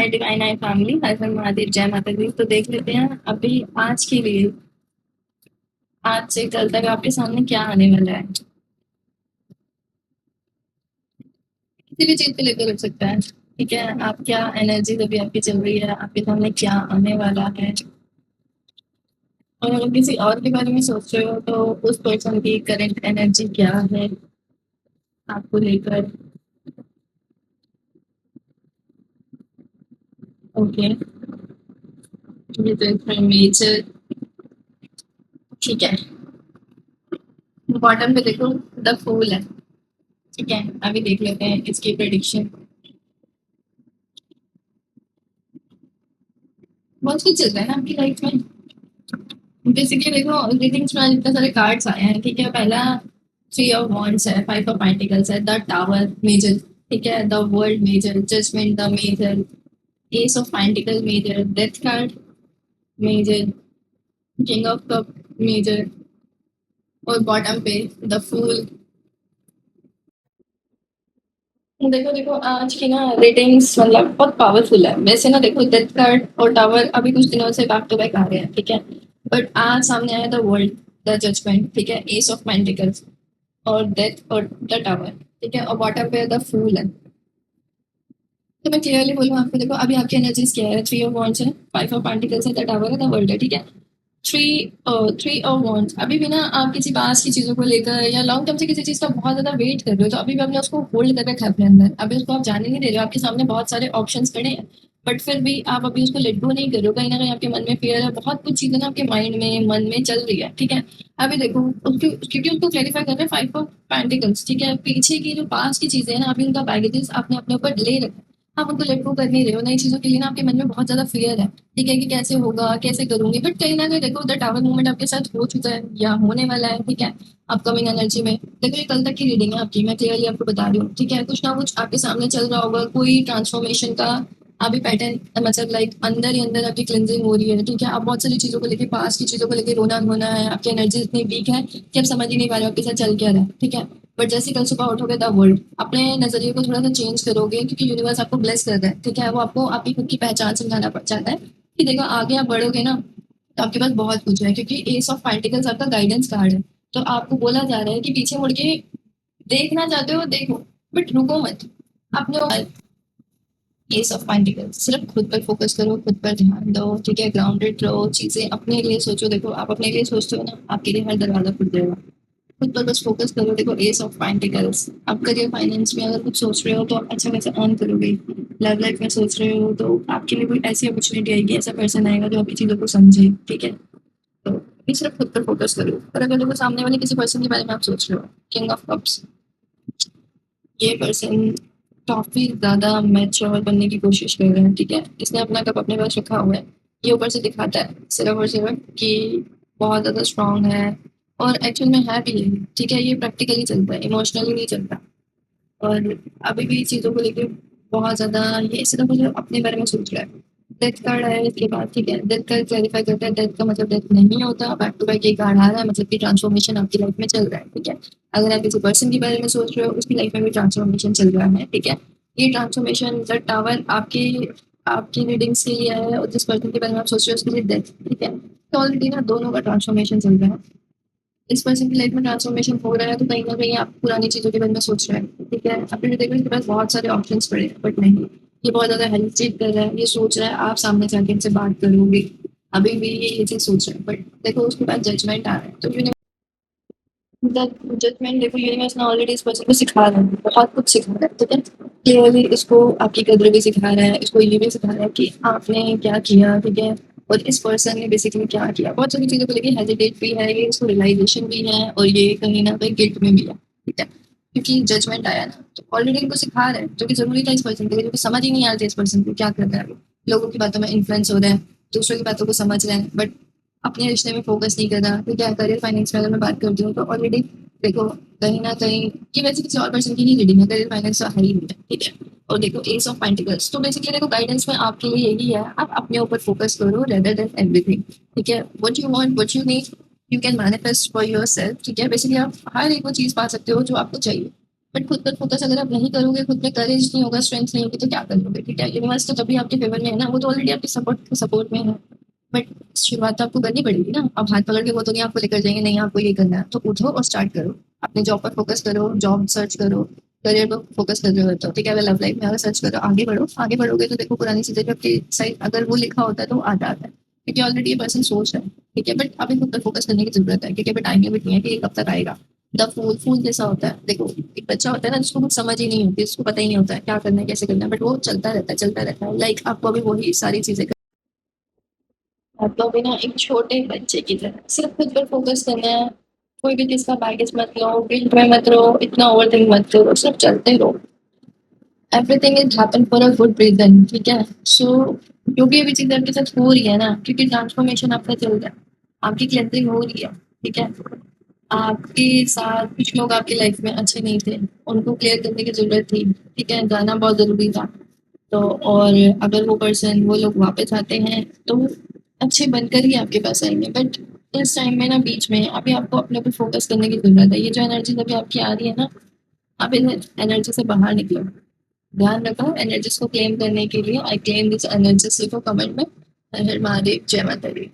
My divine I family, हर हर महादेव, जय माता दी। तो देख लेते हैं अभी आज के लिए, आज से कल तक आपके सामने क्या आने वाला है। किसी भी चीज को लेकर रख सकता है, ठीक है। आप क्या एनर्जी अभी आपकी चल रही है, आपके सामने क्या आने वाला है। और अगर किसी और के बारे में सोच रहे हो तो उस पर्सन की करंट एनर्जी क्या है आपको लेकर। ओके, ये तो मेजर, ठीक है। बॉटम पे देखो, द फूल है, ठीक है। अभी देख लेते हैं इसकी प्रेडिक्शन। बहुत कुछ चल रहा है ना आपकी लाइफ में। बेसिकली देखो, रीडिंग्स में आज इतने सारे कार्ड्स आए हैं, ठीक है। पहला थ्री ऑफ वॉन्ड्स है, फाइव ऑफ पेंटिकल्स है, द टावर मेजर, ठीक है, the world major, judgement the major, ace of pentacle major, death card major, king of cup major, और बॉटम पे द फूल। देखो देखो, आज की ना रेटिंग्स मतलब बहुत पावरफुल है वैसे ना। देखो, डेथ कार्ड और टावर अभी कुछ दिनों से बैक टू बैक आ रहे हैं, ठीक है। बट आज सामने आया द वर्ल्ड, द जजमेंट, ठीक है, एस ऑफ पेंटिकल्स और डेथ और द टावर, ठीक है, और बॉटम पे द फूल है। तो मैं क्लियरली बोलूँ आपको, देखो अभी आपकी एनर्जीज क्या है, थ्री ऑफ वॉन्ड्स है, फाइव ऑफ पेंटिकल्स है, द टावर है, द वर्ल्ड है, ठीक है। थ्री थ्री ऑफ वॉन्ड्स, अभी भी ना आप किसी पास की चीजों को लेकर या लॉन्ग टर्म से किसी चीज का बहुत ज्यादा वेट कर रहे हो, तो अभी भी आपने उसको होल्ड कर रखा है अपने अंदर, अभी उसको आप जाने नहीं दे रहे हो। आपके सामने बहुत सारे ऑप्शंस खड़े हैं, बट फिर भी आप अभी उसको लेट गो नहीं कर रहे हो। कहीं ना कहीं आपके मन में फेयर है, बहुत कुछ चीजें ना आपके माइंड में मन में चल रही है, ठीक है। अभी देखो उसकी, क्योंकि उसको क्लैरिफाई कर रहे हैं फाइव ऑफ पेंटिकल्स, ठीक है। पीछे की जो पास की चीजें हैं ना, अभी उनका बैगेजेस आपने अपने ऊपर ले रखा है, आप उनको लेट गो कर नहीं रहे हो। नई चीजों के लिए ना आपके मन में बहुत ज्यादा फियर है, ठीक है, कि कैसे होगा, कैसे करूंगी। बट कहीं ना कहीं देखो, द टावर मूवमेंट आपके साथ हो चुका है या होने वाला है, ठीक है। अपकमिंग एनर्जी में देखो, ये कल तक की रीडिंग है आपकी, मैं क्लियरली आपको बता रही हूँ, ठीक है। कुछ ना कुछ आपके सामने चल रहा होगा, कोई ट्रांसफॉर्मेशन का अभी पैटर्न, मतलब लाइक अंदर ही अंदर आपकी क्लिनजिंग हो रही है, ठीक है। आप बहुत सारी चीजों को लेकर, पास की चीजों को लेकर रोना धोना है, आपकी एनर्जी इतनी वीक है कि आप समझ ही नहीं पा रहे हो आपके साथ चल क्या रहा है, ठीक है। बट जैसे कल सुबह उठोगे, द वर्ल्ड, अपने नजरिए को थोड़ा सा चेंज करोगे, क्योंकि यूनिवर्स आपको ब्लेस कर रहा है, ठीक है। वो आपको आपकी खुद की पहचान समझाना पड़ जाता है कि देखो आगे आप बढ़ोगे ना, तो आपके पास बहुत कुछ है, क्योंकि एस ऑफ पेंटिकल्स आपका गाइडेंस कार्ड है। तो आपको बोला जा रहा है कि पीछे मुड़ के देखना चाहते हो देखो, बट रुको मत। अपने एस ऑफ पेंटिकल्स, सिर्फ खुद पर फोकस करो, खुद पर ध्यान दो, ठीक है। ग्राउंडेड रहो, चीजें अपने लिए सोचो। देखो आप अपने लिए सोचते हो ना, आपके लिए हर दरवाजा खुल जाएगा। खुद पर बस फोकस करो। देखो, एस ऑफ पेंटिकल्स, आप करियर फाइनेंस में अगर कुछ सोच रहे हो तो आप अच्छा खासा अर्न करोगे। लव लाइफ में सोच रहे हो तो आपके लिए कोई ऐसी अपॉर्चुनिटी आएगी, ऐसा पर्सन आएगा जो आपकी चीजों को समझे, ठीक है। तो ये सिर्फ खुद पर फोकस करो। और अगर देखो सामने वाले किसी पर्सन के बारे में आप सोच रहे हो, किंग ऑफ कप्स, ये पर्सन काफी ज्यादा मैच्योर बनने की कोशिश कर रहे हैं, ठीक है। इसने अपना कप अपने पास रखा हुआ है, ये ऊपर से दिखाता है सिर्फ और सिर्फ कि बहुत ज्यादा स्ट्रांग है, और एक्चुअल में है भी ये, ठीक है। ये प्रैक्टिकली चलता है, इमोशनली नहीं चलता। और अभी भी चीजों को लेकर बहुत ज्यादा ये सिर्फ मुझे अपने बारे में सोच रहा है। डेथ कार्ड आया इसके बाद, ठीक है। डेथ कार्ड क्लैरिफाई करता है, डेथ का मतलब डेथ नहीं होता, बैक टू बैक ये कार्ड आ रहा है, मतलब कि ट्रांसफॉर्मेशन आपकी लाइफ में चल रहा है, ठीक है। अगर आप किसी पर्सन के बारे में सोच रहे हो, उसकी लाइफ में भी ट्रांसफॉर्मेशन चल रहा है, ठीक है। ये ट्रांसफॉर्मेशन द टावर आपके आपकी रीडिंग्स के लिए है, और जिस पर्सन के बारे में आप सोच रहे हो उसके लिए डेथ, ठीक है। तो ऑलरेडी ना दोनों का ट्रांसफॉर्मेशन चल रहा है। इस पर्सन की लाइफ में ट्रांसफॉर्मेशन हो रहा है, तो कहीं ना कहीं आप पुरानी चीजों के बारे में सोच रहे हैं, ठीक है। अभी भी देखो इसके पास बहुत सारे ऑप्शंस पड़े हैं, बट नहीं, ये बहुत ज्यादा हेजिटेट कर रहा है, ये सोच रहा है आप सामने जाके इनसे बात करोगे। अभी भी ये चीज सोच रहा है, बट देखो उसके बाद जजमेंट आ रहा है, तो जजमेंट देखो, यूनिवर्स ना ऑलरेडी इस पर्सन को सिखा रहा है, बहुत कुछ सिखा रहा है, ठीक है। क्लियरली इसको आपकी कदर भी सिखा रहा है, इसको ये भी सिखा रहा है कि आपने क्या किया, ठीक है। और इस पर्सन ने बेसिकली क्या किया, बहुत सारी चीजों को लेके हेजिटेट भी है, ये इसको रियलाइजेशन भी है, और ये कहीं ना कहीं गिल्ट में भी है, ठीक है। क्योंकि जजमेंट आया ना, तो ऑलरेडी इनको सिखा रहा है, जो कि जरूरी था इस पर्सन के लिए, जो कि समझ ही नहीं आ रहा था इस पर्सन को क्या कर रहा है। लोगों की बातों में इन्फ्लुएंस हो रहा है, दूसरों की बातों को समझ रहे हैं, बट अपने रिश्ते में फोकस नहीं कर रहा, ठीक है। करियर फाइनेंस में अगर मैं बात करती हूँ तो ऑलरेडी देखो, कहीं न कहीं ये वैसे किसी और पर्सन की नहीं रीडिंग है, करियर फाइनेंस तो है ही नहीं है, ठीक है। और देखो एस ऑफ पेंटिकल्स, तो बेसिकली देखो गाइडेंस में आपके लिए यही है, आप अपने ऊपर फोकस करो रेदर देन एवरीथिंग, ठीक है। What you want, what you need, you can manifest for yourself, ठीक है। बेसिकली आप हर एक वो चीज़ पा सकते हो जो आपको चाहिए, बट खुद पर फोकस अगर आप नहीं करोगे, खुद में करेज नहीं होगा, स्ट्रेंथ नहीं होगी, तो क्या करोगे? ठीक है, यूनिवर्स तो तभी आपके फेवर में है ना, वो तो ऑलरेडी आपके सपोर्ट में है। बट शुरुआत तो आपको करनी पड़ेगी ना। अब हाथ पकड़ के वो तो नहीं आपको लेकर जाएंगे, नहीं आपको ये करना है, तो उठो और स्टार्ट करो। अपने जॉब पर फोकस करो, जॉब सर्च करो, करियर पर फोकस कर रहे हो तो ठीक है, लव लाइफ में अगर सर्च करो, आगे बढ़ो। आगे बढ़ोगे तो देखो पुरानी चीजें भी आपकी साइड अगर वो लिखा होता है तो वो आता है, क्योंकि ऑलरेडी ये पर्सन सोच है। ठीक है, बट अभी खुद पर फोकस करने की जरूरत है, क्योंकि अभी टाइम लिमिट नहीं है कि ये कब तक आएगा। द फूल फूल जैसा होता है, देखो एक बच्चा होता है ना जिसको कुछ समझ ही नहीं होती, उसको पता ही नहीं होता है क्या करना है, कैसे करना है, बट वो चलता रहता है, चलता रहता है। लाइक आपको अभी वही सारी चीजें आपको अभी ना एक छोटे बच्चे की तरह सिर्फ खुद पर फोकस करना है। कोई भी चीज का बैगेज मत लो, गिल्ट में मत रहो, इतना ओवर थिंक मत करो, सिर्फ चलते रहो। Everything is happen for a good reason, ठीक है। सो जो भी अभी चीजें आपके साथ हो रही है ना, क्योंकि ट्रांसफॉर्मेशन आपका चल रहा है, आपकी क्लेंजिंग हो रही है, ठीक है। आपके साथ कुछ लोग आपकी लाइफ में अच्छे नहीं थे, उनको क्लियर करने की जरूरत थी, ठीक है, जाना बहुत जरूरी था। तो और अगर वो पर्सन वो लोग वापस आते हैं तो अच्छे बनकर ही आपके पास आएंगे। बट इस टाइम में ना बीच में अभी आपको अपने ऊपर फोकस करने की जरूरत है। ये जो एनर्जी अभी आपकी आ रही है ना, आप इन एनर्जी से बाहर निकलो। ध्यान रखो एनर्जीज को क्लेम करने के लिए, आई क्लेम दिस एनर्जीज लिखो कमेंट में। हर हर महादेव, जय माता दी।